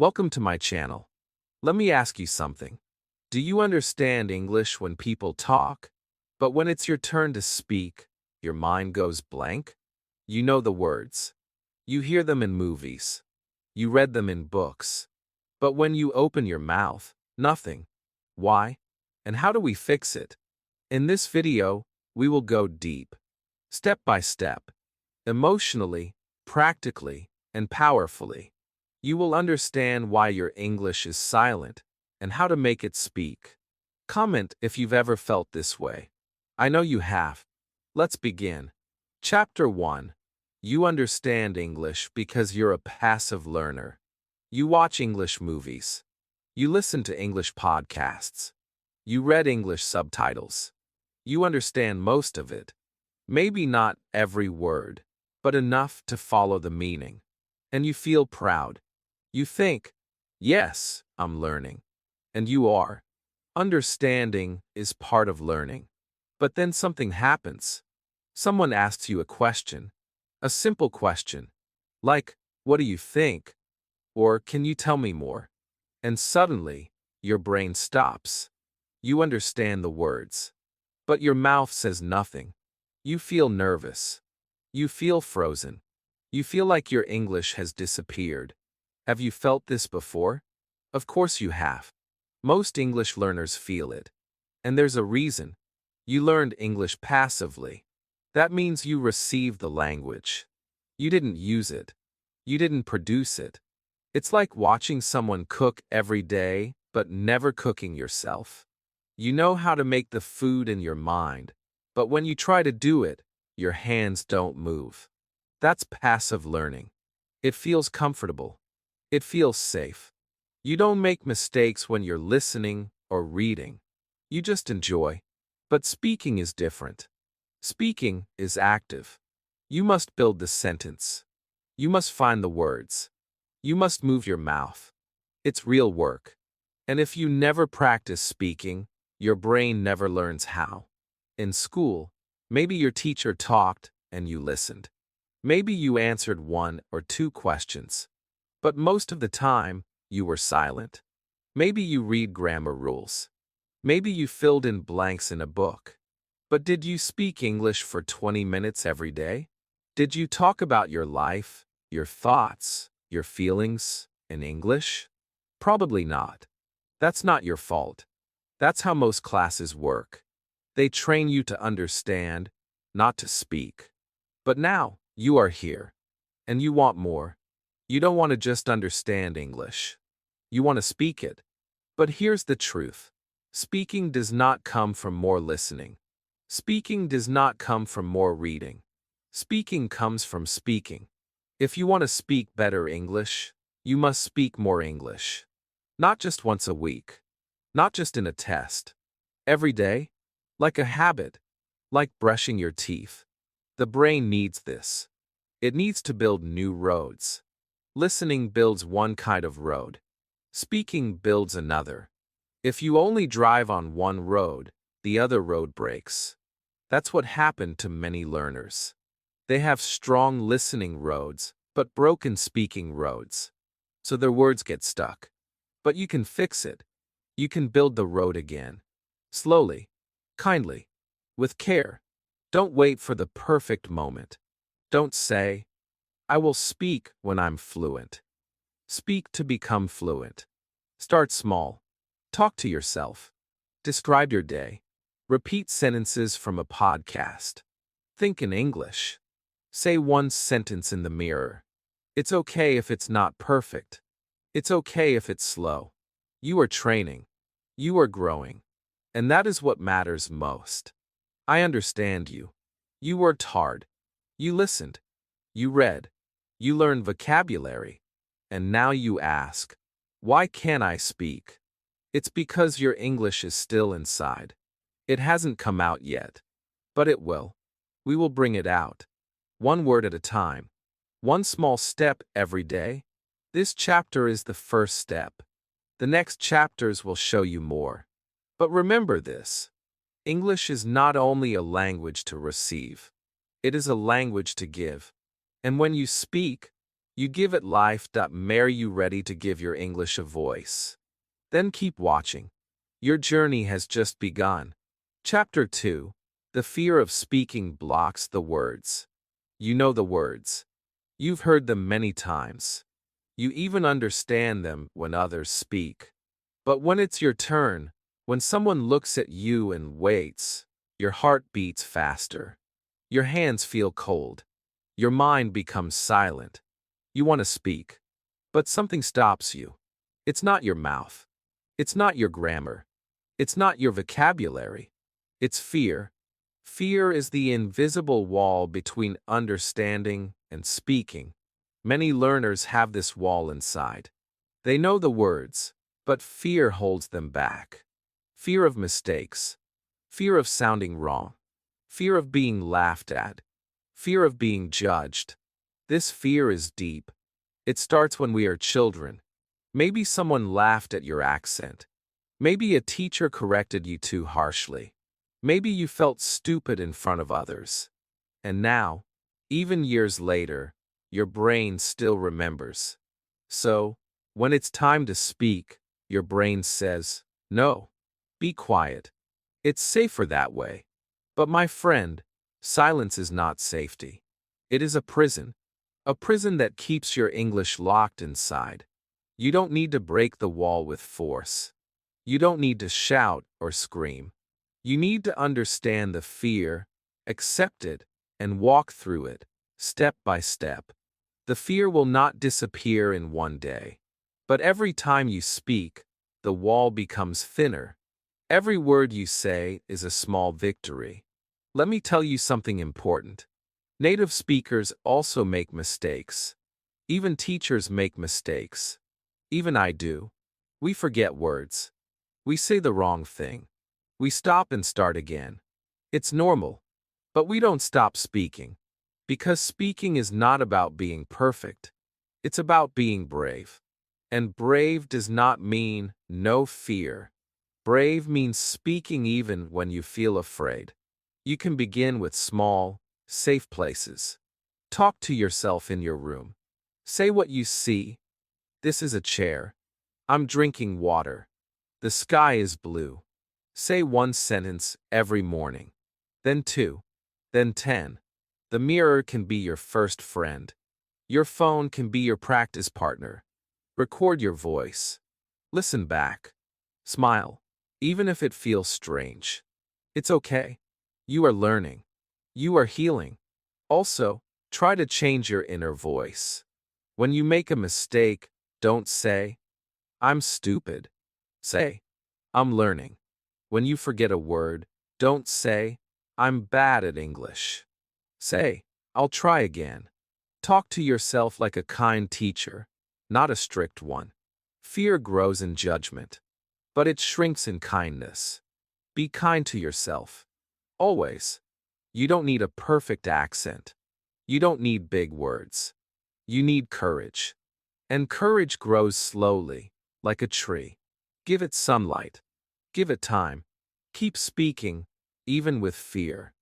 Welcome to my channel. Let me ask you something. Do you understand English when people talk? But when it's your turn to speak, your mind goes blank? You know the words. You hear them in movies. You read them in books. But when you open your mouth, nothing. Why? And how do we fix it? In this video, we will go deep, step by step, emotionally, practically, and powerfully. You will understand why your English is silent and how to make it speak. Comment if you've ever felt this way. I know you have. Let's begin. Chapter 1. You understand English because you're a passive learner. You watch English movies. You listen to English podcasts. You read English subtitles. You understand most of it. Maybe not every word, but enough to follow the meaning. And you feel proud. You think, yes, I'm learning. And you are. Understanding is part of learning. But then something happens. Someone asks you a question. A simple question. Like, what do you think? Or can you tell me more? And suddenly, your brain stops. You understand the words. But your mouth says nothing. You feel nervous. You feel frozen. You feel like your English has disappeared. Have you felt this before? Of course you have. Most English learners feel it. And there's a reason. You learned English passively. That means you received the language. You didn't use it. You didn't produce it. It's like watching someone cook every day, but never cooking yourself. You know how to make the food in your mind, but when you try to do it, your hands don't move. That's passive learning. It feels comfortable. It feels safe. You don't make mistakes when you're listening or reading. You just enjoy. But speaking is different. Speaking is active. You must build the sentence. You must find the words. You must move your mouth. It's real work. And if you never practice speaking, your brain never learns how. In school, maybe your teacher talked and you listened. Maybe you answered one or two questions. But most of the time, you were silent. Maybe you read grammar rules. Maybe you filled in blanks in a book. But did you speak English for 20 minutes every day? Did you talk about your life, your thoughts, your feelings in English? Probably not. That's not your fault. That's how most classes work. They train you to understand, not to speak. But now, you are here. And you want more. You don't want to just understand English. You want to speak it. But here's the truth. Speaking does not come from more listening. Speaking does not come from more reading. Speaking comes from speaking. If you want to speak better English, you must speak more English. Not just once a week. Not just in a test. Every day. Like a habit. Like brushing your teeth. The brain needs this. It needs to build new roads. Listening builds one kind of road. Speaking builds another. If you only drive on one road, the other road breaks. That's what happened to many learners. They have strong listening roads, but broken speaking roads. So their words get stuck. But you can fix it. You can build the road again. Slowly. Kindly. With care. Don't wait for the perfect moment. Don't say, I will speak when I'm fluent. Speak to become fluent. Start small. Talk to yourself. Describe your day. Repeat sentences from a podcast. Think in English. Say one sentence in the mirror. It's okay if it's not perfect. It's okay if it's slow. You are training. You are growing. And that is what matters most. I understand you. You worked hard. You listened. You read. You learned vocabulary. And now you ask, why can't I speak? It's because your English is still inside. It hasn't come out yet. But it will. We will bring it out. One word at a time. One small step every day. This chapter is the first step. The next chapters will show you more. But remember this. English is not only a language to receive. It is a language to give. And when you speak, You give it life. Are you ready to give your English a voice? Then keep watching. Your journey has just begun. Chapter 2. The fear of speaking blocks the words. You know the words. You've heard them many times. You even understand them when others speak. But when it's your turn, when someone looks at you and waits, your heart beats faster. Your hands feel cold. Your mind becomes silent. You want to speak, but something stops you. It's not your mouth. It's not your grammar. It's not your vocabulary. It's fear. Fear is the invisible wall between understanding and speaking. Many learners have this wall inside. They know the words, but fear holds them back. Fear of mistakes. Fear of sounding wrong. Fear of being laughed at. Fear of being judged. This fear is deep. It starts when we are children. Maybe someone laughed at your accent. Maybe a teacher corrected you too harshly. Maybe you felt stupid in front of others. And now, even years later, your brain still remembers. So, when it's time to speak, your brain says, "No, be quiet. It's safer that way." But my friend, silence is not safety. It is a prison that keeps your English locked inside. You don't need to break the wall with force. You don't need to shout or scream. You need to understand the fear, accept it, and walk through it, step by step. The fear will not disappear in one day. But every time you speak, the wall becomes thinner. Every word you say is a small victory. Let me tell you something important. Native speakers also make mistakes. Even teachers make mistakes. Even I do. We forget words. We say the wrong thing. We stop and start again. It's normal. But we don't stop speaking. Because speaking is not about being perfect. It's about being brave. And brave does not mean no fear. Brave means speaking even when you feel afraid. You can begin with small, safe places. Talk to yourself in your room. Say what you see. This is a chair. I'm drinking water. The sky is blue. Say one sentence every morning. Then 2. Then 10. The mirror can be your first friend. Your phone can be your practice partner. Record your voice. Listen back. Smile, even if it feels strange. It's okay. You are learning. You are healing. Also, try to change your inner voice. When you make a mistake, don't say, "I'm stupid." Say, "I'm learning." When you forget a word, don't say, "I'm bad at English." Say, "I'll try again." Talk to yourself like a kind teacher, not a strict one. Fear grows in judgment, but it shrinks in kindness. Be kind to yourself. Always. You don't need a perfect accent. You don't need big words. You need courage. And courage grows slowly, like a tree. Give it sunlight. Give it time. Keep speaking, even with fear.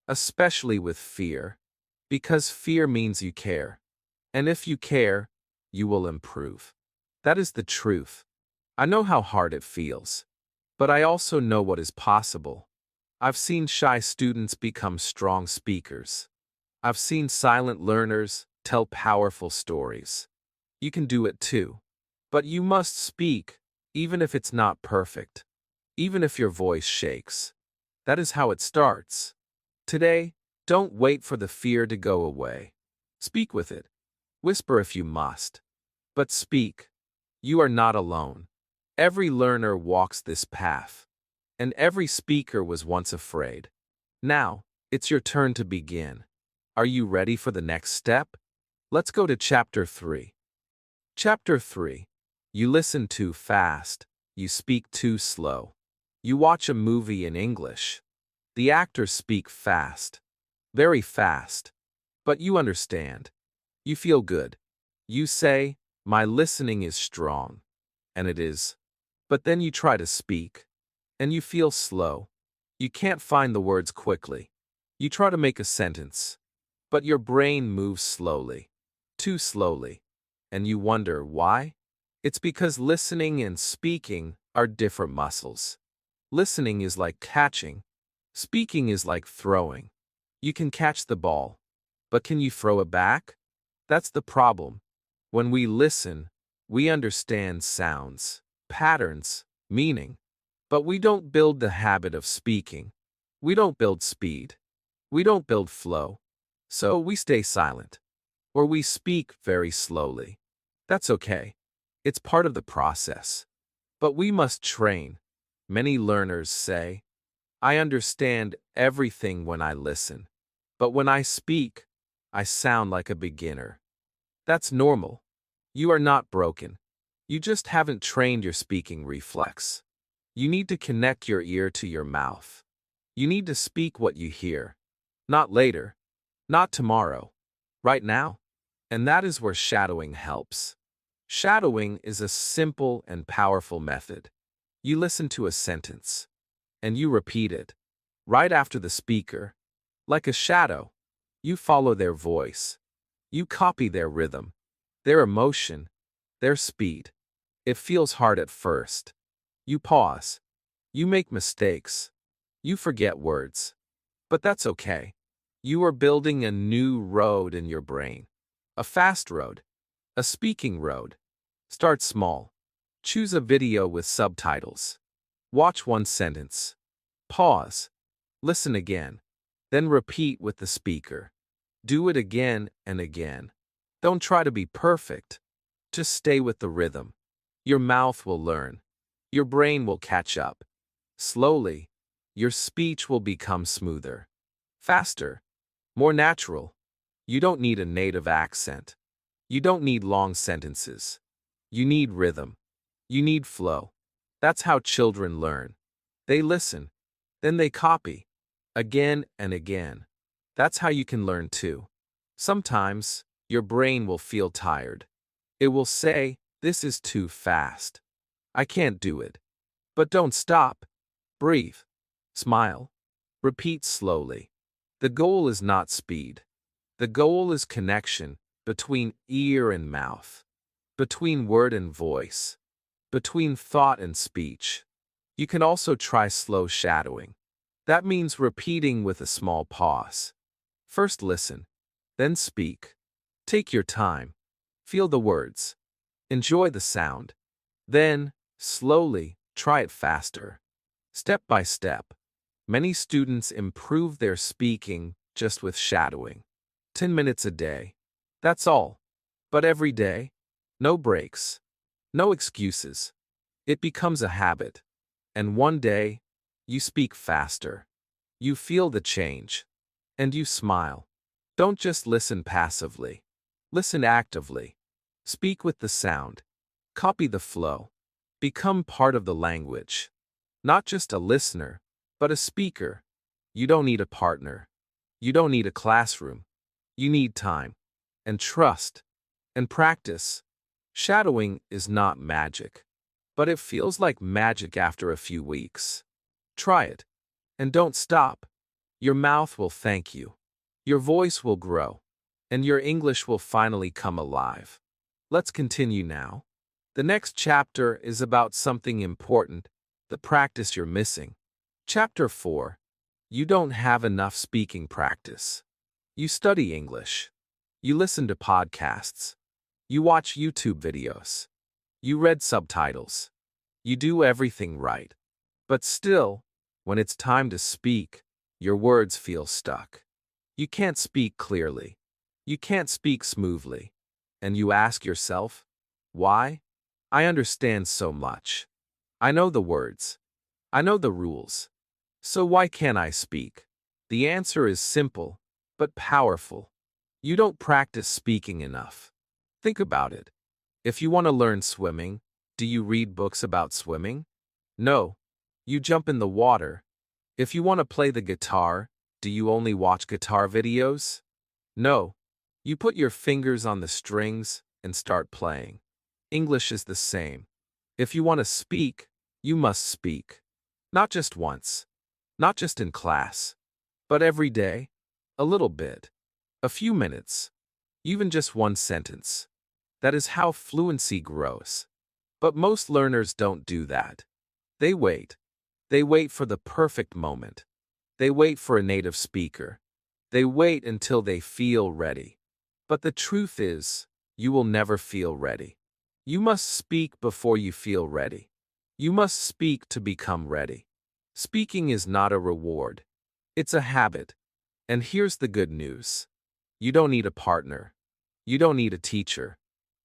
Especially with fear. Because fear means you care. And if you care, you will improve. That is the truth. I know how hard it feels. But I also know what is possible. I've seen shy students become strong speakers. I've seen silent learners tell powerful stories. You can do it too. But you must speak, even if it's not perfect. Even if your voice shakes. That is how it starts. Today, don't wait for the fear to go away. Speak with it. Whisper if you must. But speak. You are not alone. Every learner walks this path. And every speaker was once afraid. Now, it's your turn to begin. Are you ready for the next step? Let's go to Chapter 3. Chapter 3. You listen too fast. You speak too slow. You watch a movie in English. The actors speak fast. Very fast. But you understand. You feel good. You say, "My listening is strong." And it is. But then you try to speak. And you feel slow. You can't find the words quickly. You try to make a sentence. But your brain moves slowly. Too slowly. And you wonder why? It's because listening and speaking are different muscles. Listening is like catching. Speaking is like throwing. You can catch the ball, but can you throw it back? That's the problem. When we listen, we understand sounds, patterns, meaning. But we don't build the habit of speaking. We don't build speed. We don't build flow. So we stay silent. Or we speak very slowly. That's okay. It's part of the process. But we must train. Many learners say, I understand everything when I listen. But when I speak, I sound like a beginner. That's normal. You are not broken. You just haven't trained your speaking reflex. You need to connect your ear to your mouth. You need to speak what you hear. Not later. Not tomorrow. Right now. And that is where shadowing helps. Shadowing is a simple and powerful method. You listen to a sentence, and you repeat it. Right after the speaker. Like a shadow. You follow their voice. You copy their rhythm, their emotion, their speed. It feels hard at first. You pause. You make mistakes. You forget words. But that's okay. You are building a new road in your brain. A fast road. A speaking road. Start small. Choose a video with subtitles. Watch one sentence. Pause. Listen again. Then repeat with the speaker. Do it again and again. Don't try to be perfect. Just stay with the rhythm. Your mouth will learn. Your brain will catch up. Slowly, your speech will become smoother, faster, more natural. You don't need a native accent. You don't need long sentences. You need rhythm. You need flow. That's how children learn. They listen, then they copy, again and again. That's how you can learn too. Sometimes, your brain will feel tired. It will say, this is too fast. I can't do it. But don't stop. Breathe. Smile. Repeat slowly. The goal is not speed. The goal is connection between ear and mouth, between word and voice, between thought and speech. You can also try slow shadowing. That means repeating with a small pause. First listen, then speak. Take your time. Feel the words. Enjoy the sound. Then, slowly, try it faster. Step by step. Many students improve their speaking just with shadowing. 10 minutes a day. That's all. But every day, no breaks, no excuses. It becomes a habit. And one day, you speak faster. You feel the change. And you smile. Don't just listen passively. Listen actively. Speak with the sound. Copy the flow. Become part of the language. Not just a listener, but a speaker. You don't need a partner. You don't need a classroom. You need time. And trust. And practice. Shadowing is not magic. But it feels like magic after a few weeks. Try it. And don't stop. Your mouth will thank you. Your voice will grow. And your English will finally come alive. Let's continue now. The next chapter is about something important, the practice you're missing. Chapter 4. You don't have enough speaking practice. You study English. You listen to podcasts. You watch YouTube videos. You read subtitles. You do everything right. But still, when it's time to speak, your words feel stuck. You can't speak clearly. You can't speak smoothly. And you ask yourself, why? I understand so much. I know the words. I know the rules. So why can't I speak? The answer is simple, but powerful. You don't practice speaking enough. Think about it. If you want to learn swimming, do you read books about swimming? No. You jump in the water. If you want to play the guitar, do you only watch guitar videos? No. You put your fingers on the strings and start playing. English is the same. If you want to speak, you must speak. Not just once. Not just in class. But every day. A little bit. A few minutes. Even just one sentence. That is how fluency grows. But most learners don't do that. They wait. They wait for the perfect moment. They wait for a native speaker. They wait until they feel ready. But the truth is, you will never feel ready. You must speak before you feel ready. You must speak to become ready. Speaking is not a reward. It's a habit. And here's the good news. You don't need a partner. You don't need a teacher.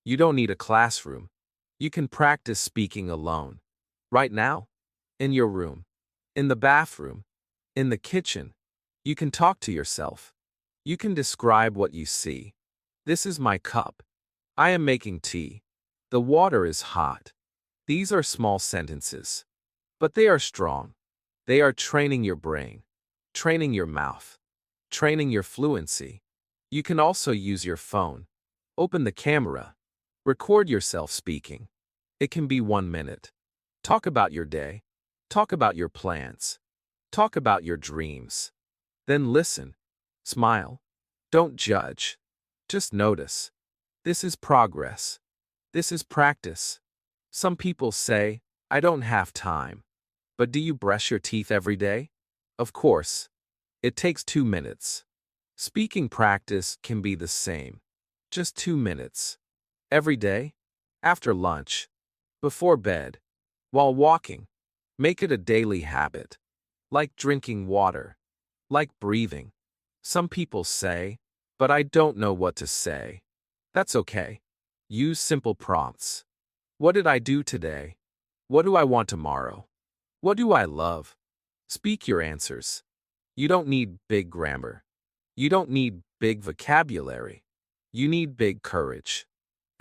You don't need a classroom. You can practice speaking alone. Right now, in your room, in the bathroom, in the kitchen. You can talk to yourself. You can describe what you see. This is my cup. I am making tea. The water is hot. These are small sentences, but they are strong. They are training your brain, training your mouth, training your fluency. You can also use your phone. Open the camera. Record yourself speaking. It can be 1 minute. Talk about your day. Talk about your plans. Talk about your dreams. Then listen. Smile. Don't judge. Just notice. This is progress. This is practice. Some people say, I don't have time. But do you brush your teeth every day? Of course. It takes 2 minutes. Speaking practice can be the same. Just 2 minutes. Every day. After lunch. Before bed. While walking. Make it a daily habit. Like drinking water. Like breathing. Some people say, but I don't know what to say. That's okay. Use simple prompts. What did I do today? What do I want tomorrow? What do I love? Speak your answers. You don't need big grammar. You don't need big vocabulary. You need big courage.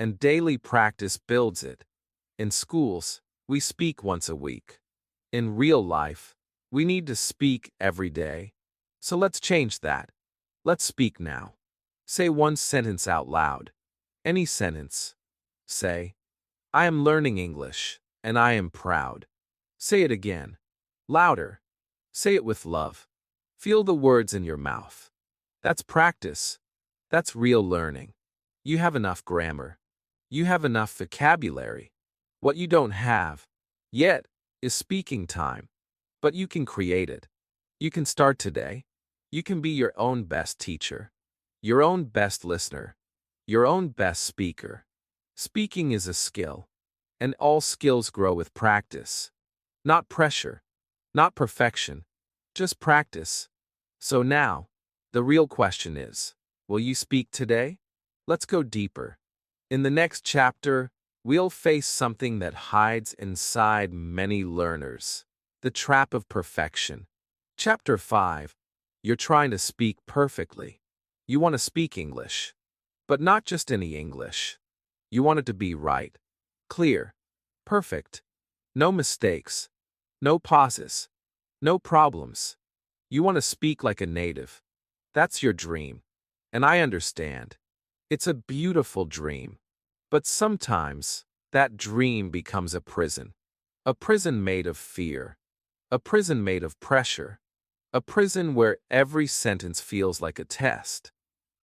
And daily practice builds it. In schools, we speak once a week. In real life, we need to speak every day. So let's change that. Let's speak now. Say one sentence out loud. Any sentence. Say, I am learning English, and I am proud. Say it again. Louder. Say it with love. Feel the words in your mouth. That's practice. That's real learning. You have enough grammar. You have enough vocabulary. What you don't have yet is speaking time. But you can create it. You can start today. You can be your own best teacher, your own best listener, your own best speaker. Speaking is a skill, and all skills grow with practice. Not pressure, not perfection, just practice. So now, the real question is, will you speak today? Let's go deeper. In the next chapter, we'll face something that hides inside many learners, the trap of perfection. Chapter 5. You're trying to speak perfectly. You want to speak English, but not just any English. You want it to be right, clear, perfect. No mistakes, no pauses, no problems. You want to speak like a native. That's your dream. And I understand. It's a beautiful dream. But sometimes, that dream becomes a prison. A prison made of fear. A prison made of pressure. A prison where every sentence feels like a test.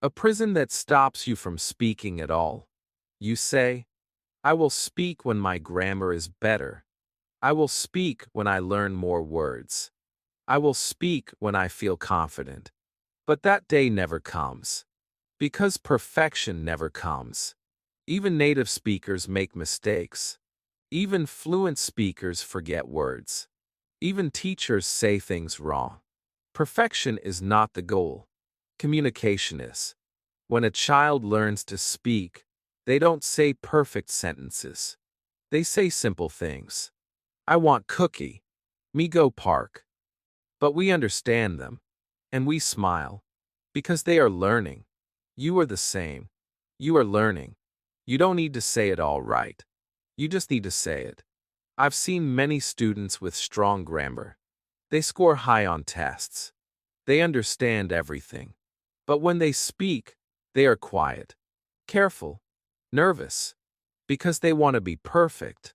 A prison that stops you from speaking at all. You say, I will speak when my grammar is better. I will speak when I learn more words. I will speak when I feel confident. But that day never comes. Because perfection never comes. Even native speakers make mistakes. Even fluent speakers forget words. Even teachers say things wrong. Perfection is not the goal. Communication is. When a child learns to speak, they don't say perfect sentences. They say simple things. I want cookie. Me go park. But we understand them. And we smile. Because they are learning. You are the same. You are learning. You don't need to say it all right. You just need to say it. I've seen many students with strong grammar. They score high on tests. They understand everything. But when they speak, they are quiet, careful, nervous, because they want to be perfect.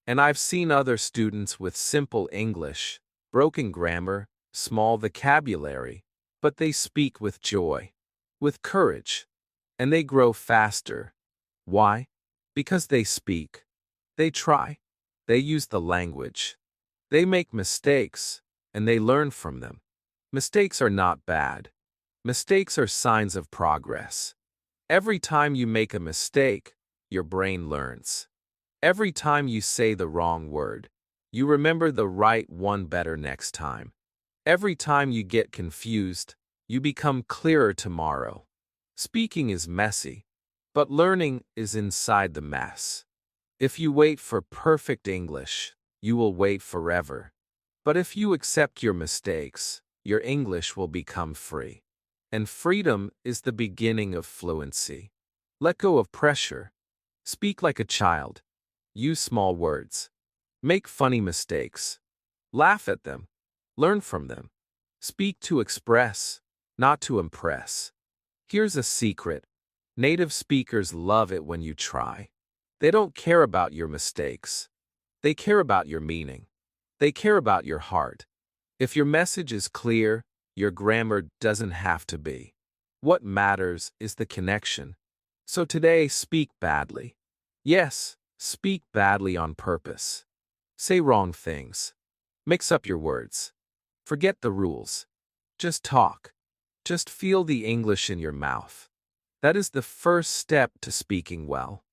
And I've seen other students with simple English, broken grammar, small vocabulary, but they speak with joy, with courage, and they grow faster. Why? Because they speak. They try. They use the language. They make mistakes, and they learn from them. Mistakes are not bad. Mistakes are signs of progress. Every time you make a mistake, your brain learns. Every time you say the wrong word, you remember the right one better next time. Every time you get confused, you become clearer tomorrow. Speaking is messy, but learning is inside the mess. If you wait for perfect English, you will wait forever. But if you accept your mistakes, your English will become free. And freedom is the beginning of fluency. Let go of pressure. Speak like a child. Use small words. Make funny mistakes. Laugh at them. Learn from them. Speak to express, not to impress. Here's a secret. Native speakers love it when you try. They don't care about your mistakes. They care about your meaning. They care about your heart. If your message is clear, your grammar doesn't have to be. What matters is the connection. So today, speak badly. Yes, speak badly on purpose. Say wrong things. Mix up your words. Forget the rules. Just talk. Just feel the English in your mouth. That is the first step to speaking well.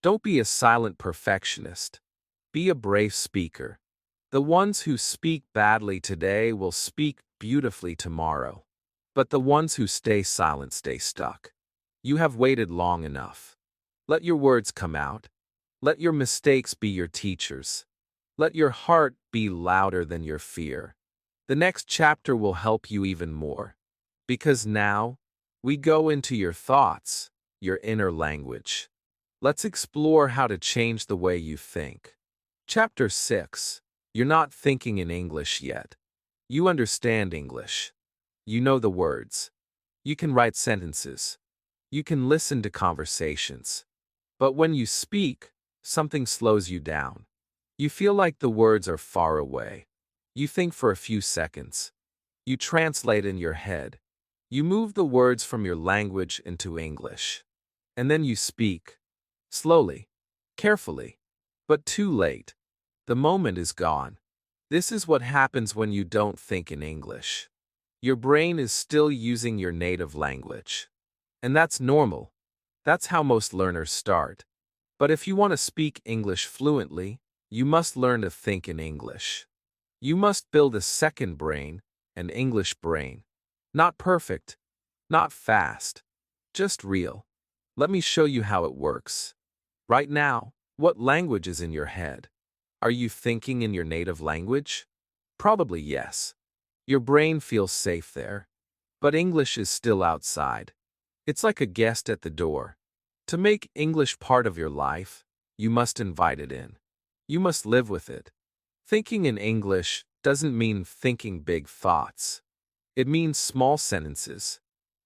Don't be a silent perfectionist. Be a brave speaker. The ones who speak badly today will speak beautifully tomorrow. But the ones who stay silent stay stuck. You have waited long enough. Let your words come out. Let your mistakes be your teachers. Let your heart be louder than your fear. The next chapter will help you even more. Because now, we go into your thoughts, your inner language. Let's explore how to change the way you think. Chapter 6. You're not thinking in English yet. You understand English. You know the words. You can write sentences. You can listen to conversations. But when you speak, something slows you down. You feel like the words are far away. You think for a few seconds. You translate in your head. You move the words from your language into English. And then you speak. Slowly. Carefully. But too late. The moment is gone. This is what happens when you don't think in English. Your brain is still using your native language. And that's normal. That's how most learners start. But if you want to speak English fluently, you must learn to think in English. You must build a second brain, an English brain. Not perfect, not fast, just real. Let me show you how it works. Right now, what language is in your head? Are you thinking in your native language? Probably yes. Your brain feels safe there. But English is still outside. It's like a guest at the door. To make English part of your life, you must invite it in. You must live with it. Thinking in English doesn't mean thinking big thoughts. It means small sentences,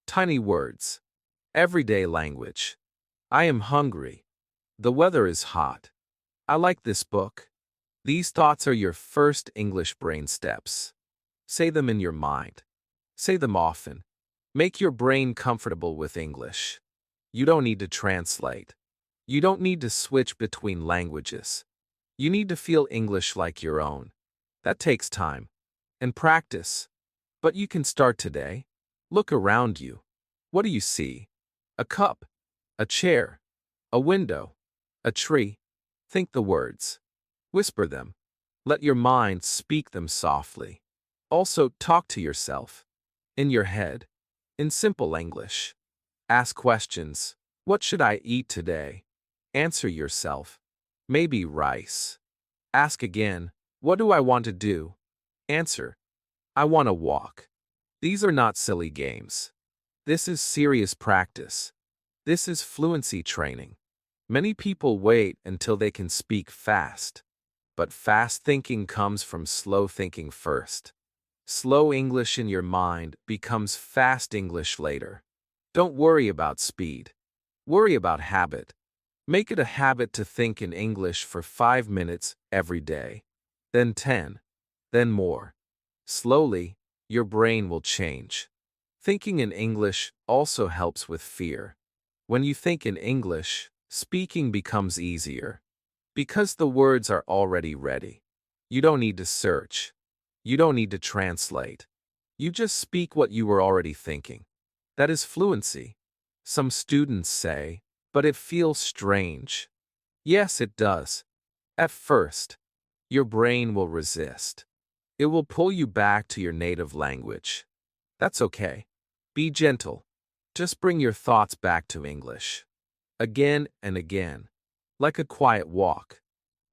tiny words, everyday language. I am hungry. The weather is hot. I like this book. These thoughts are your first English brain steps. Say them in your mind. Say them often. Make your brain comfortable with English. You don't need to translate. You don't need to switch between languages. You need to feel English like your own. That takes time and practice. But you can start today. Look around you. What do you see? A cup, a chair, a window, a tree. Think the words. Whisper them. Let your mind speak them softly. Also, talk to yourself. In your head. In simple English. Ask questions. What should I eat today? Answer yourself. Maybe rice. Ask again. What do I want to do? Answer. I want to walk. These are not silly games. This is serious practice. This is fluency training. Many people wait until they can speak fast. But fast thinking comes from slow thinking first. Slow English in your mind becomes fast English later. Don't worry about speed. Worry about habit. Make it a habit to think in English for 5 minutes every day. Then 10. Then more. Slowly, your brain will change. Thinking in English also helps with fear. When you think in English, Speaking becomes easier because the words are already ready. You don't need to search. You don't need to translate. You just speak what you were already thinking. That is fluency. Some students say, but it feels strange. Yes, it does. At first, your brain will resist. It will pull you back to your native language. That's okay. Be gentle. Just bring your thoughts back to English. Again and again. Like a quiet walk.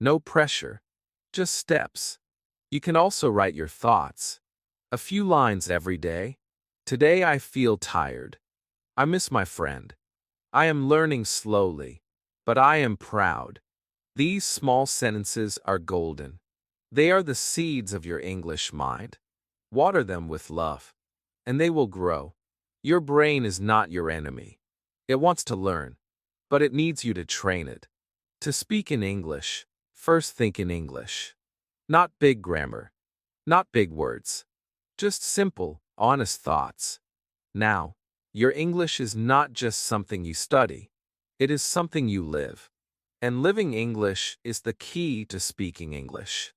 No pressure. Just steps. You can also write your thoughts. A few lines every day. Today I feel tired. I miss my friend. I am learning slowly, but I am proud. These small sentences are golden. They are the seeds of your English mind. Water them with love, and they will grow. Your brain is not your enemy. It wants to learn, but it needs you to train it. To speak in English, first think in English. Not big grammar, not big words. Just simple, honest thoughts. Now, your English is not just something you study. It is something you live. And living English is the key to speaking English.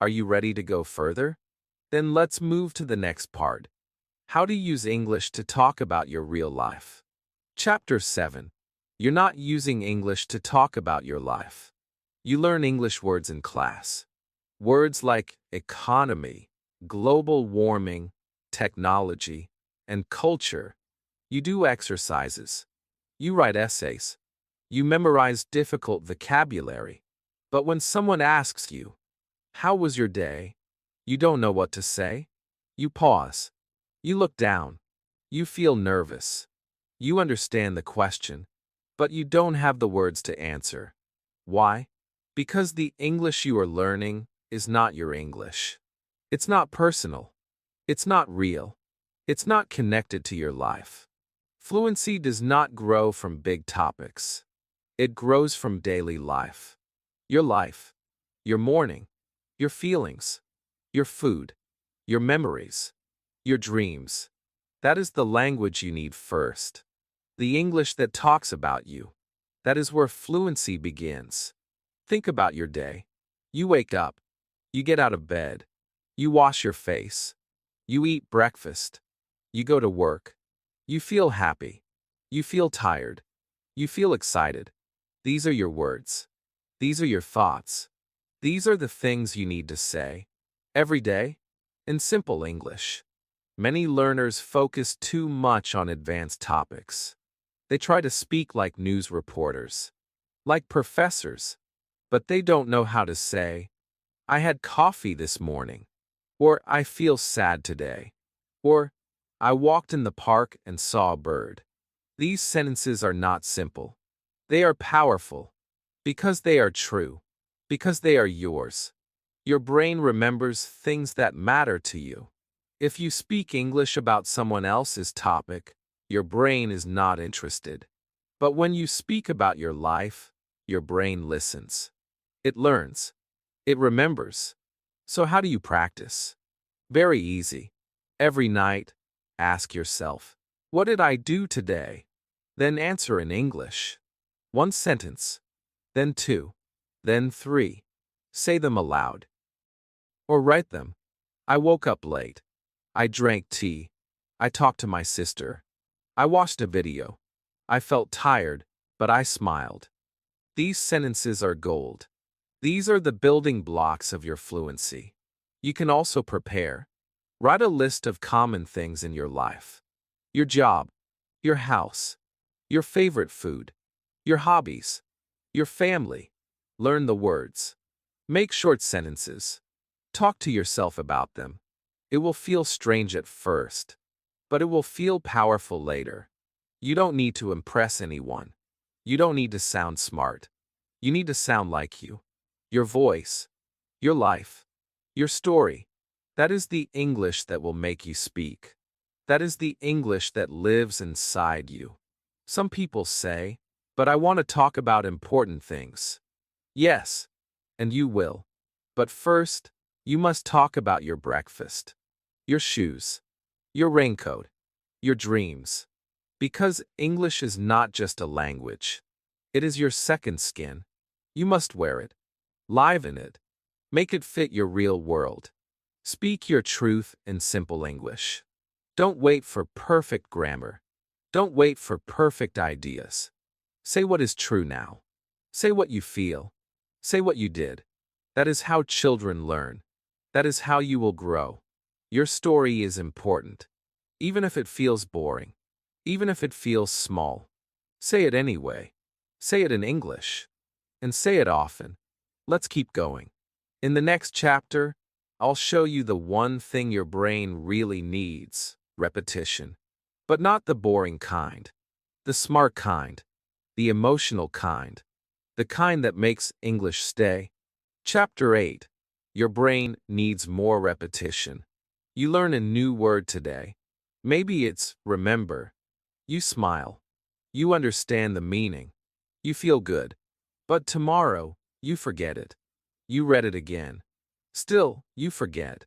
Are you ready to go further? Then let's move to the next part. How to use English to talk about your real life. Chapter 7. You're not using English to talk about your life. You learn English words in class. Words like economy, global warming, technology, and culture. You do exercises. You write essays. You memorize difficult vocabulary. But when someone asks you, "How was your day?" you don't know what to say. You pause. You look down. You feel nervous. You understand the question, but you don't have the words to answer. Why? Because the English you are learning is not your English. It's not personal. It's not real. It's not connected to your life. Fluency does not grow from big topics. It grows from daily life. Your life, your morning, your feelings, your food, your memories, your dreams. That is the language you need first. The English that talks about you. That is where fluency begins. Think about your day. You wake up. You get out of bed. You wash your face. You eat breakfast. You go to work. You feel happy. You feel tired. You feel excited. These are your words. These are your thoughts. These are the things you need to say every day in simple English. Many learners focus too much on advanced topics. They try to speak like news reporters, like professors, but they don't know how to say, "I had coffee this morning," or "I feel sad today," or "I walked in the park and saw a bird." These sentences are not simple. They are powerful because they are true, because they are yours. Your brain remembers things that matter to you. If you speak English about someone else's topic, your brain is not interested. But when you speak about your life, your brain listens. It learns. It remembers. So how do you practice? Very easy. Every night, ask yourself, "What did I do today?" Then answer in English. One sentence, then two, then three. Say them aloud. Or write them. I woke up late. I drank tea. I talked to my sister. I watched a video. I felt tired, but I smiled. These sentences are gold. These are the building blocks of your fluency. You can also prepare. Write a list of common things in your life. Your job, your house, your favorite food, your hobbies, your family. Learn the words. Make short sentences. Talk to yourself about them. It will feel strange at first, but it will feel powerful later. You don't need to impress anyone. You don't need to sound smart. You need to sound like you. Your voice, your life, your story. That is the English that will make you speak. That is the English that lives inside you. Some people say, "But I want to talk about important things." Yes, and you will. But first, you must talk about your breakfast, your shoes, your raincoat, your dreams. Because English is not just a language. It is your second skin. You must wear it. Liven it. Make it fit your real world. Speak your truth in simple English. Don't wait for perfect grammar. Don't wait for perfect ideas. Say what is true now. Say what you feel. Say what you did. That is how children learn. That is how you will grow. Your story is important. Even if it feels boring. Even if it feels small. Say it anyway. Say it in English. And say it often. Let's keep going. In the next chapter, I'll show you the one thing your brain really needs: repetition. But not the boring kind. The smart kind. The emotional kind. The kind that makes English stay. Chapter 8. Your brain needs more repetition. You learn a new word today. Maybe it's remember. You smile. You understand the meaning. You feel good. But tomorrow, you forget it. You read it again. Still, you forget.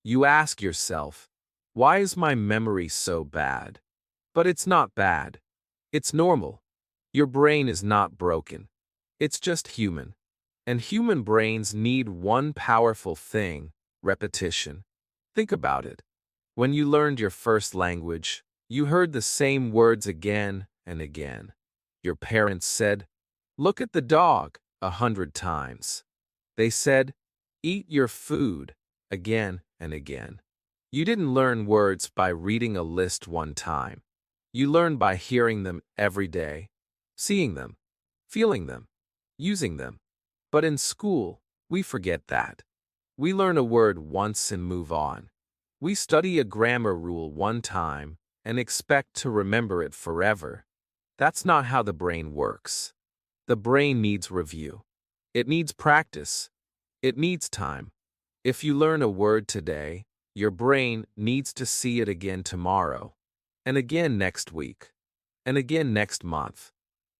You ask yourself, why is my memory so bad? But it's not bad. It's normal. Your brain is not broken. It's just human. And human brains need one powerful thing: repetition. Think about it. When you learned your first language, you heard the same words again and again. Your parents said, "Look at the dog," 100 times. They said, "Eat your food," again and again. You didn't learn words by reading a list one time. You learned by hearing them every day, seeing them, feeling them, using them. But in school, we forget that. We learn a word once and move on. We study a grammar rule one time and expect to remember it forever. That's not how the brain works. The brain needs review. It needs practice. It needs time. If you learn a word today, your brain needs to see it again tomorrow, and again next week, and again next month.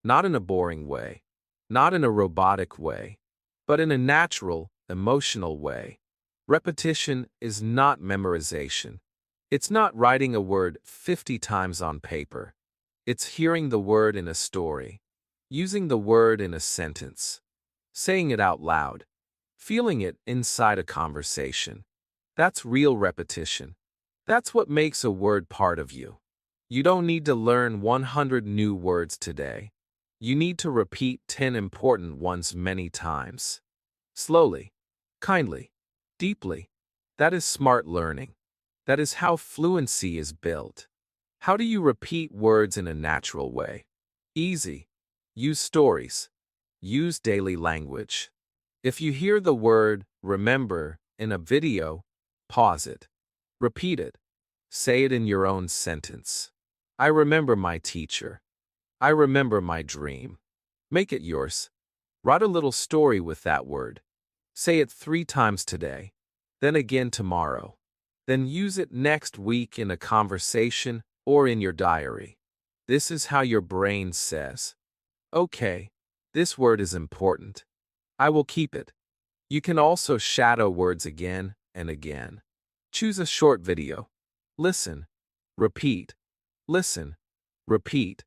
Not in a boring way, not in a robotic way, but in a natural, emotional way. Repetition is not memorization. It's not writing a word 50 times on paper. It's hearing the word in a story, using the word in a sentence, saying it out loud, feeling it inside a conversation. That's real repetition. That's what makes a word part of you. You don't need to learn 100 new words today. You need to repeat 10 important ones many times. Slowly, kindly, deeply. That is smart learning. That is how fluency is built. How do you repeat words in a natural way? Easy. Use stories. Use daily language. If you hear the word remember in a video, pause it. Repeat it. Say it in your own sentence. I remember my teacher. I remember my dream. Make it yours. Write a little story with that word. Say it 3 times today, then again tomorrow. Then use it next week in a conversation or in your diary. This is how your brain says, okay, this word is important. I will keep it. You can also shadow words again and again. Choose a short video. Listen. Repeat. Listen. Repeat.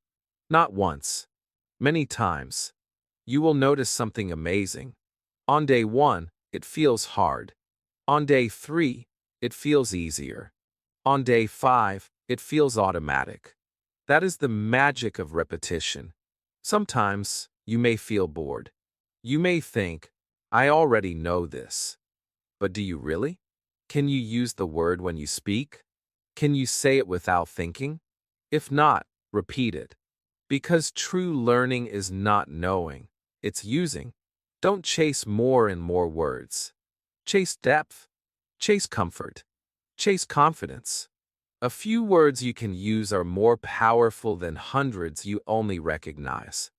Not once. Many times. You will notice something amazing. On day 1, it feels hard. On day 3, it feels easier. On day 5, it feels automatic. That is the magic of repetition. Sometimes, you may feel bored. You may think, I already know this. But do you really? Can you use the word when you speak? Can you say it without thinking? If not, repeat it. Because true learning is not knowing, it's using. Don't chase more and more words. Chase depth. Chase comfort. Chase confidence. A few words you can use are more powerful than hundreds you only recognize.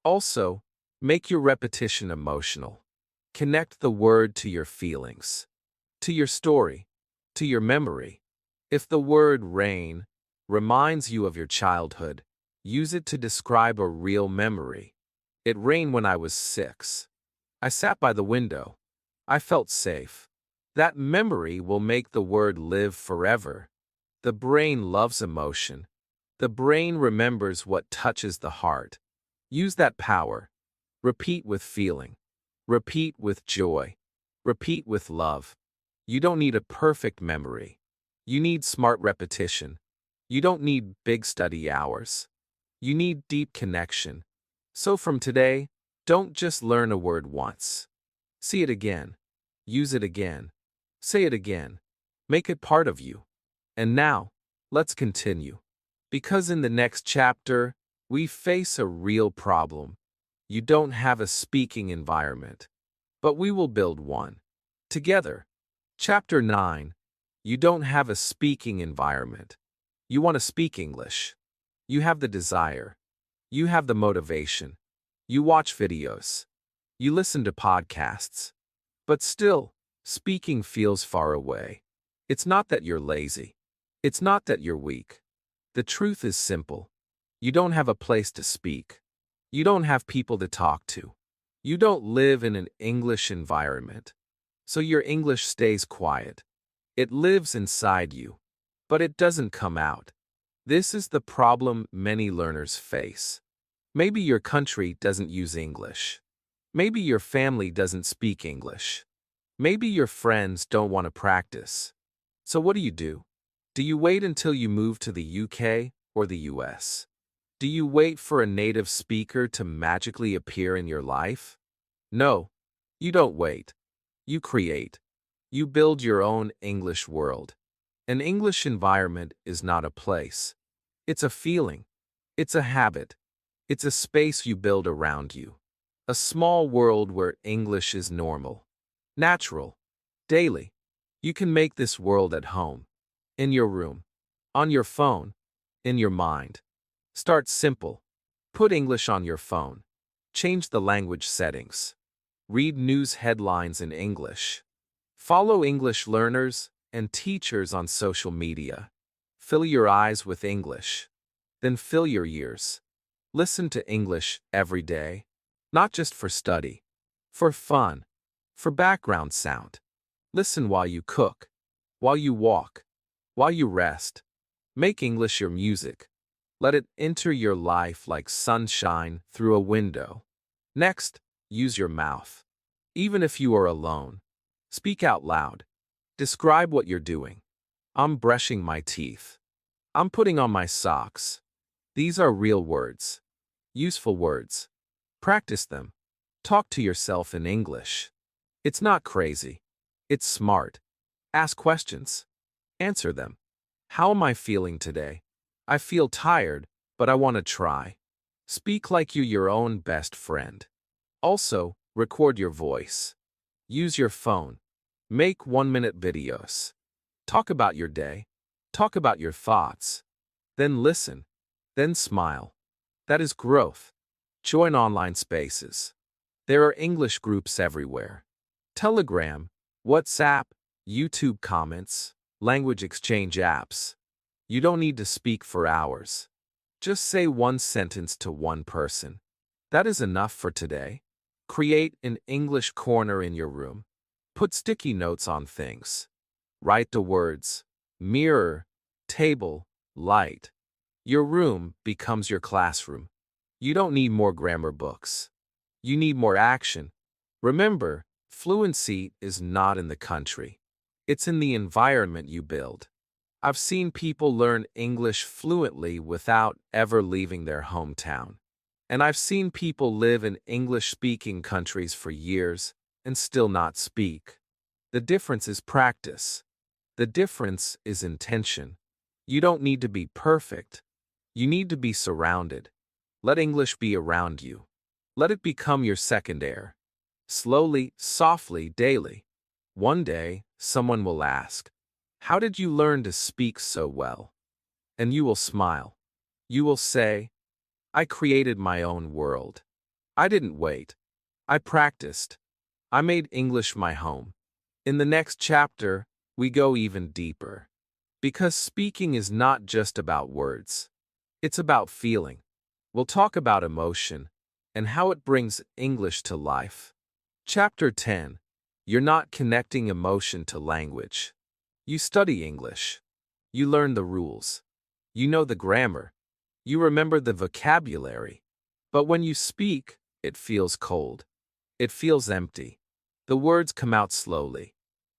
Also, make your repetition emotional. Connect the word to your feelings, to your story, to your memory. If the word rain reminds you of your childhood, use it to describe a real memory. It rained when I was 6. I sat by the window. I felt safe. That memory will make the word live forever. The brain loves emotion. The brain remembers what touches the heart. Use that power. Repeat with feeling. Repeat with joy. Repeat with love. You don't need a perfect memory. You need smart repetition. You don't need big study hours. You need deep connection. So from today, don't just learn a word once. See it again. Use it again. Say it again. Make it part of you. And now, let's continue. Because in the next chapter, we face a real problem. You don't have a speaking environment, but we will build one. Together. Chapter 9. You don't have a speaking environment. You want to speak English. You have the desire. You have the motivation. You watch videos. You listen to podcasts. But still, speaking feels far away. It's not that you're lazy. It's not that you're weak. The truth is simple. You don't have a place to speak. You don't have people to talk to. You don't live in an English environment. So your English stays quiet. It lives inside you, but it doesn't come out. This is the problem many learners face. Maybe your country doesn't use English. Maybe your family doesn't speak English. Maybe your friends don't want to practice. So what do? Do you wait until you move to the UK or the US? Do you wait for a native speaker to magically appear in your life? No, you don't wait. You create. You build your own English world. An English environment is not a place. It's a feeling. It's a habit. It's a space you build around you. A small world where English is normal, natural, daily. You can make this world at home, in your room, on your phone, in your mind. Start simple. Put English on your phone. Change the language settings. Read news headlines in English. Follow English learners and teachers on social media. Fill your eyes with English. Then fill your ears. Listen to English every day, not just for study, for fun, for background sound. Listen while you cook, while you walk, while you rest. Make English your music. Let it enter your life like sunshine through a window. Next, use your mouth. Even if you are alone, speak out loud. Describe what you're doing. I'm brushing my teeth. I'm putting on my socks. These are real words. Useful words. Practice them. Talk to yourself in English. It's not crazy. It's smart. Ask questions. Answer them. How am I feeling today? I feel tired, but I want to try. Speak like you're your own best friend. Also, record your voice. Use your phone. Make 1-minute videos. Talk about your day. Talk about your thoughts. Then listen. Then smile. That is growth. Join online spaces. There are English groups everywhere. Telegram, WhatsApp, YouTube comments, language exchange apps. You don't need to speak for hours. Just say one sentence to one person. That is enough for today. Create an English corner in your room. Put sticky notes on things. Write the words, mirror, table, light. Your room becomes your classroom. You don't need more grammar books. You need more action. Remember, fluency is not in the country. It's in the environment you build. I've seen people learn English fluently without ever leaving their hometown. And I've seen people live in English-speaking countries for years and still not speak. The difference is practice. The difference is intention. You don't need to be perfect. You need to be surrounded. Let English be around you. Let it become your second air. Slowly, softly, daily. One day, someone will ask, "How did you learn to speak so well?" And you will smile. You will say, "I created my own world. I didn't wait. I practiced. I made English my home." In the next chapter, we go even deeper. Because speaking is not just about words. It's about feeling. We'll talk about emotion and how it brings English to life. Chapter 10. You're not connecting emotion to language. You study English. You learn the rules. You know the grammar. You remember the vocabulary. But when you speak, it feels cold. It feels empty. The words come out slowly.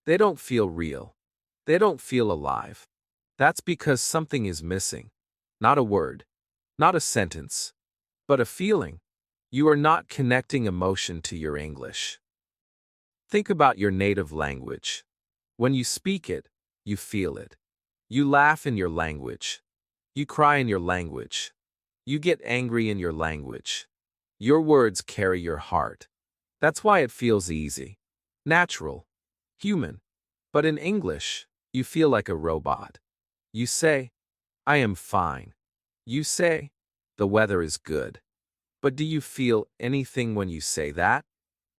They don't feel real. They don't feel alive. That's because something is missing. Not a word, not a sentence, but a feeling. You are not connecting emotion to your English. Think about your native language. When you speak it, you feel it. You laugh in your language. You cry in your language. You get angry in your language. Your words carry your heart. That's why it feels easy, natural, human. But in English, you feel like a robot. You say, I am fine. You say, the weather is good. But do you feel anything when you say that?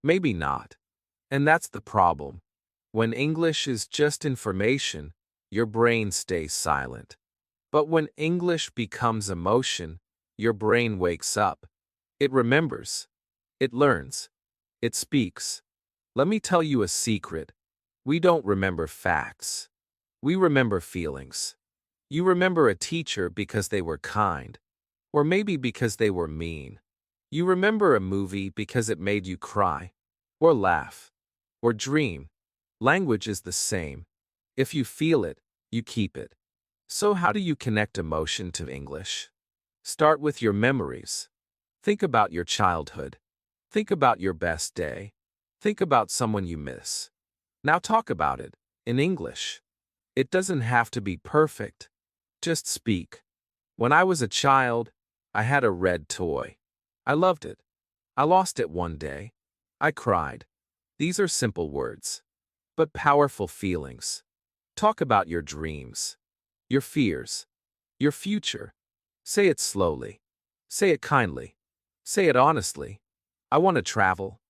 Maybe not. And that's the problem. When English is just information, your brain stays silent. But when English becomes emotion, your brain wakes up. It remembers. It learns. It speaks. Let me tell you a secret. We don't remember facts. We remember feelings. You remember a teacher because they were kind, or maybe because they were mean. You remember a movie because it made you cry, or laugh, or dream. Language is the same. If you feel it, you keep it. So how do you connect emotion to English? Start with your memories. Think about your childhood. Think about your best day. Think about someone you miss. Now talk about it, in English. It doesn't have to be perfect. Just speak. When I was a child, I had a red toy. I loved it. I lost it one day. I cried. These are simple words, but powerful feelings. Talk about your dreams, your fears, your future. Say it slowly. Say it kindly. Say it honestly. I want to travel.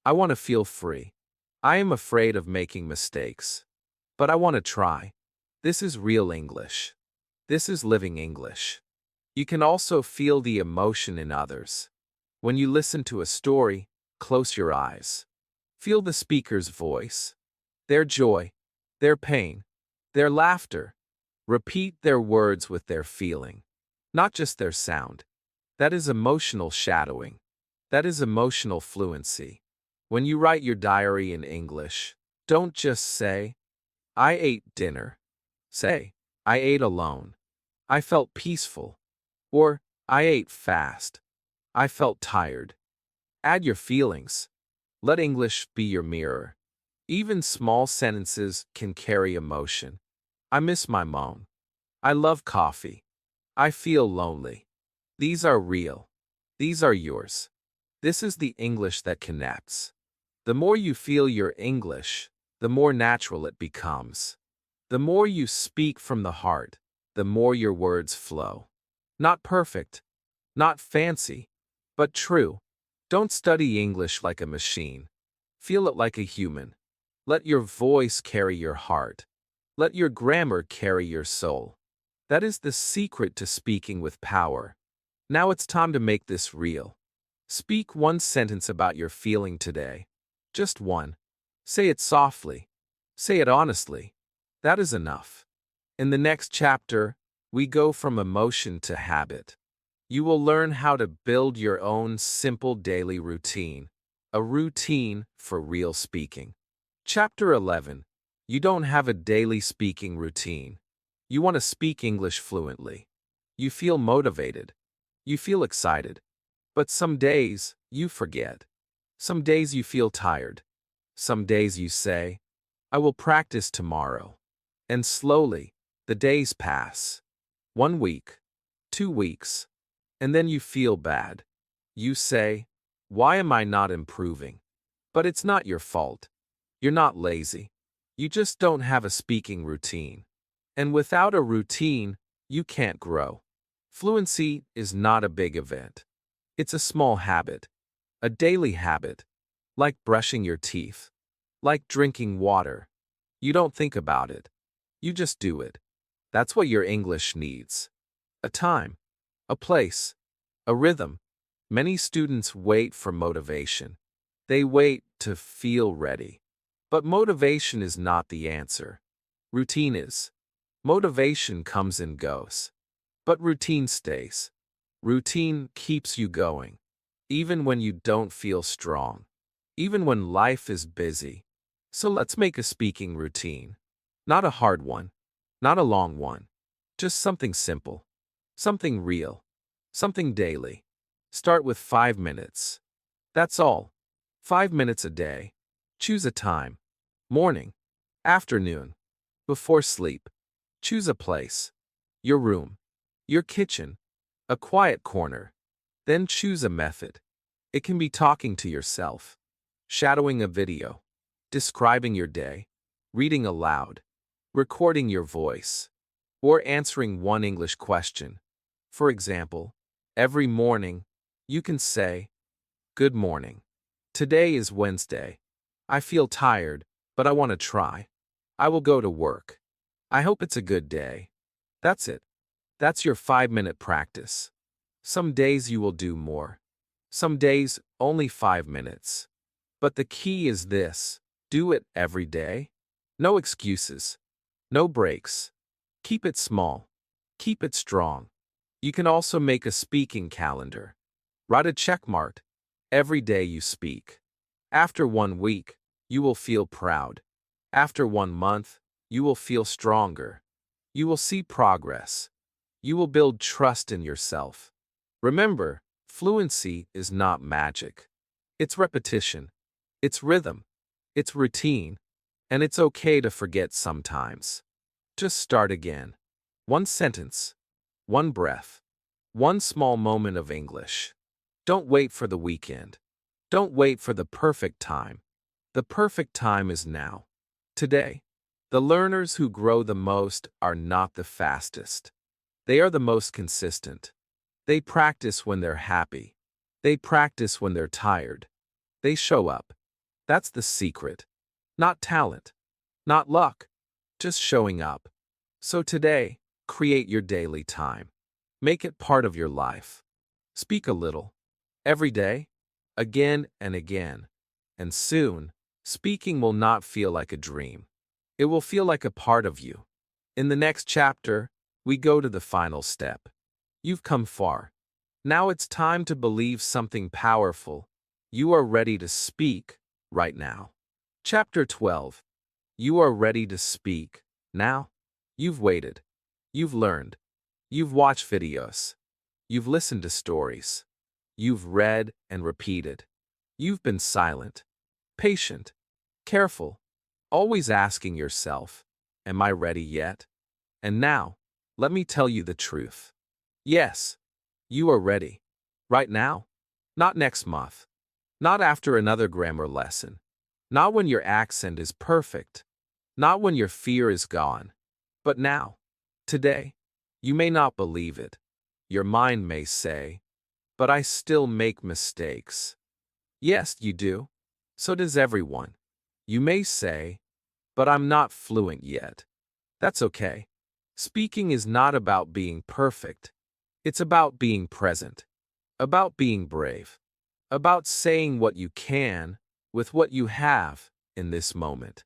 I want to feel free. I am afraid of making mistakes. But I want to try. This is real English. This is living English. You can also feel the emotion in others. When you listen to a story, close your eyes. Feel the speaker's voice, their joy, their pain, their laughter. Repeat their words with their feeling, not just their sound. That is emotional shadowing. That is emotional fluency. When you write your diary in English, don't just say, I ate dinner. Say, I ate alone. I felt peaceful. Or, I ate fast. I felt tired. Add your feelings. Let English be your mirror. Even small sentences can carry emotion. I miss my mom. I love coffee. I feel lonely. These are real. These are yours. This is the English that connects. The more you feel your English, the more natural it becomes. The more you speak from the heart, the more your words flow. Not perfect, not fancy, but true. Don't study English like a machine. Feel it like a human. Let your voice carry your heart. Let your grammar carry your soul. That is the secret to speaking with power. Now it's time to make this real. Speak one sentence about your feeling today. Just one. Say it softly. Say it honestly. That is enough. In the next chapter, we go from emotion to habit. You will learn how to build your own simple daily routine, a routine for real speaking. Chapter 11. You don't have a daily speaking routine. You want to speak English fluently. You feel motivated. You feel excited. But some days, you forget. Some days you feel tired. Some days you say, I will practice tomorrow. And slowly, the days pass. 1 week, 2 weeks, and then you feel bad. You say, why am I not improving? But it's not your fault. You're not lazy. You just don't have a speaking routine. And without a routine, you can't grow. Fluency is not a big event. It's a small habit, a daily habit, like brushing your teeth, like drinking water. You don't think about it. You just do it. That's what your English needs. A time, a place, a rhythm. Many students wait for motivation. They wait to feel ready. But motivation is not the answer. Routine is. Motivation comes and goes. But routine stays. Routine keeps you going. even when you don't feel strong, even when life is busy. So let's make a speaking routine. Not a hard one, not a long one, just something simple, something real, something daily. Start with 5 minutes. That's all. 5 minutes a day. Choose a time. Morning, afternoon, before sleep. Choose a place. Your room, your kitchen, a quiet corner. Then choose a method. It can be talking to yourself, shadowing a video, describing your day, reading aloud, recording your voice, or answering one English question. For example, every morning, you can say, "Good morning. Today is Wednesday. I feel tired, but I want to try. I will go to work. I hope it's a good day." That's it. That's your 5-minute practice. Some days you will do more. Some days only 5 minutes. But the key is this: do it every day. No excuses. No breaks. Keep it small. Keep it strong. You can also make a speaking calendar. Write a check mark every day you speak. After 1 week, you will feel proud. After 1 month, you will feel stronger. You will see progress. You will build trust in yourself. Remember, fluency is not magic. It's repetition. It's rhythm. It's routine. And it's okay to forget sometimes. Just start again. One sentence. One breath. One small moment of English. Don't wait for the weekend. Don't wait for the perfect time. The perfect time is now. Today. The learners who grow the most are not the fastest. They are the most consistent. They practice when they're happy. They practice when they're tired. They show up. That's the secret. Not talent. Not luck. Just showing up. So today, create your daily time. Make it part of your life. Speak a little. Every day. Again and again. And soon, speaking will not feel like a dream. It will feel like a part of you. In the next chapter, we go to the final step. You've come far. Now it's time to believe something powerful. You are ready to speak right now. Chapter 12. You are ready to speak now. You've waited. You've learned. You've watched videos. You've listened to stories. You've read and repeated. You've been silent, patient, careful, always asking yourself, "Am I ready yet?" And now, let me tell you the truth. Yes, you are ready. Right now. Not next month. Not after another grammar lesson. Not when your accent is perfect. Not when your fear is gone. But now. Today. You may not believe it. Your mind may say, "But I still make mistakes." Yes, you do. So does everyone. You may say, "But I'm not fluent yet." That's okay. Speaking is not about being perfect. It's about being present. About being brave. About saying what you can with what you have in this moment.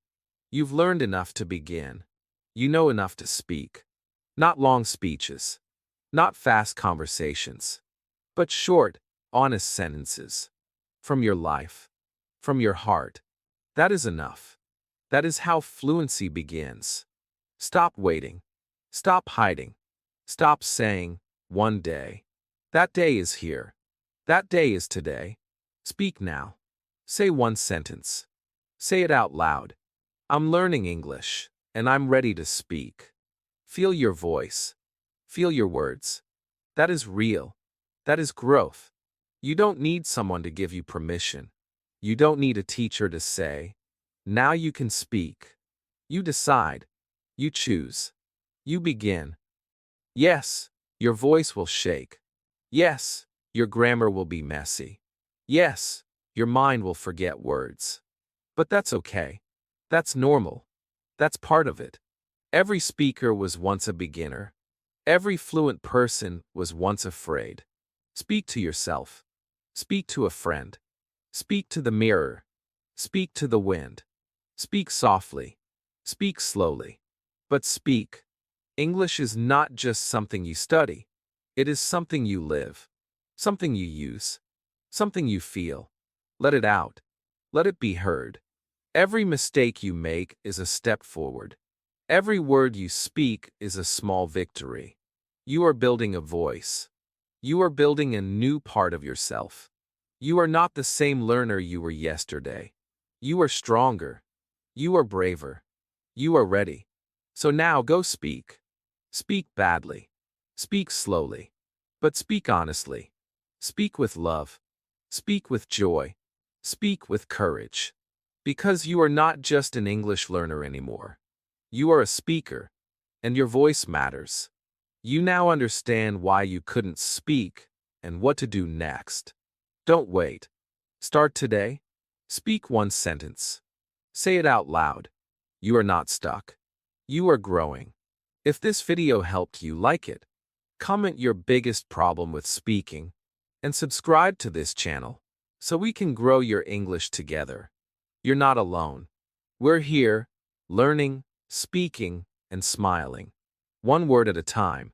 You've learned enough to begin. You know enough to speak. Not long speeches. Not fast conversations. But short, honest sentences. From your life. From your heart. That is enough. That is how fluency begins. Stop waiting. Stop hiding. Stop saying, "One day." That day is here. That day is today. Speak now. Say one sentence. Say it out loud. "I'm learning English, and I'm ready to speak." Feel your voice. Feel your words. That is real. That is growth. You don't need someone to give you permission. You don't need a teacher to say, "Now you can speak." You decide. You choose. You begin. Yes, your voice will shake. Yes, your grammar will be messy. Yes, your mind will forget words. But that's okay. That's normal. That's part of it. Every speaker was once a beginner. Every fluent person was once afraid. Speak to yourself. Speak to a friend. Speak to the mirror. Speak to the wind. Speak softly. Speak slowly. But speak. English is not just something you study. It is something you live. Something you use. something you feel. Let it out. Let it be heard. Every mistake you make is a step forward. Every word you speak is a small victory. You are building a voice. You are building a new part of yourself. You are not the same learner you were yesterday. You are stronger. You are braver. You are ready. So now go speak. Speak badly. Speak slowly. But speak honestly. Speak with love. Speak with joy. Speak with courage. Because you are not just an English learner anymore. You are a speaker, and your voice matters. You now understand why you couldn't speak and what to do next. Don't wait. Start today. Speak one sentence. Say it out loud. You are not stuck. You are growing. If this video helped you, like it, comment your biggest problem with speaking, and subscribe to this channel so we can grow your English together. You're not alone. We're here, learning, speaking, and smiling. One word at a time.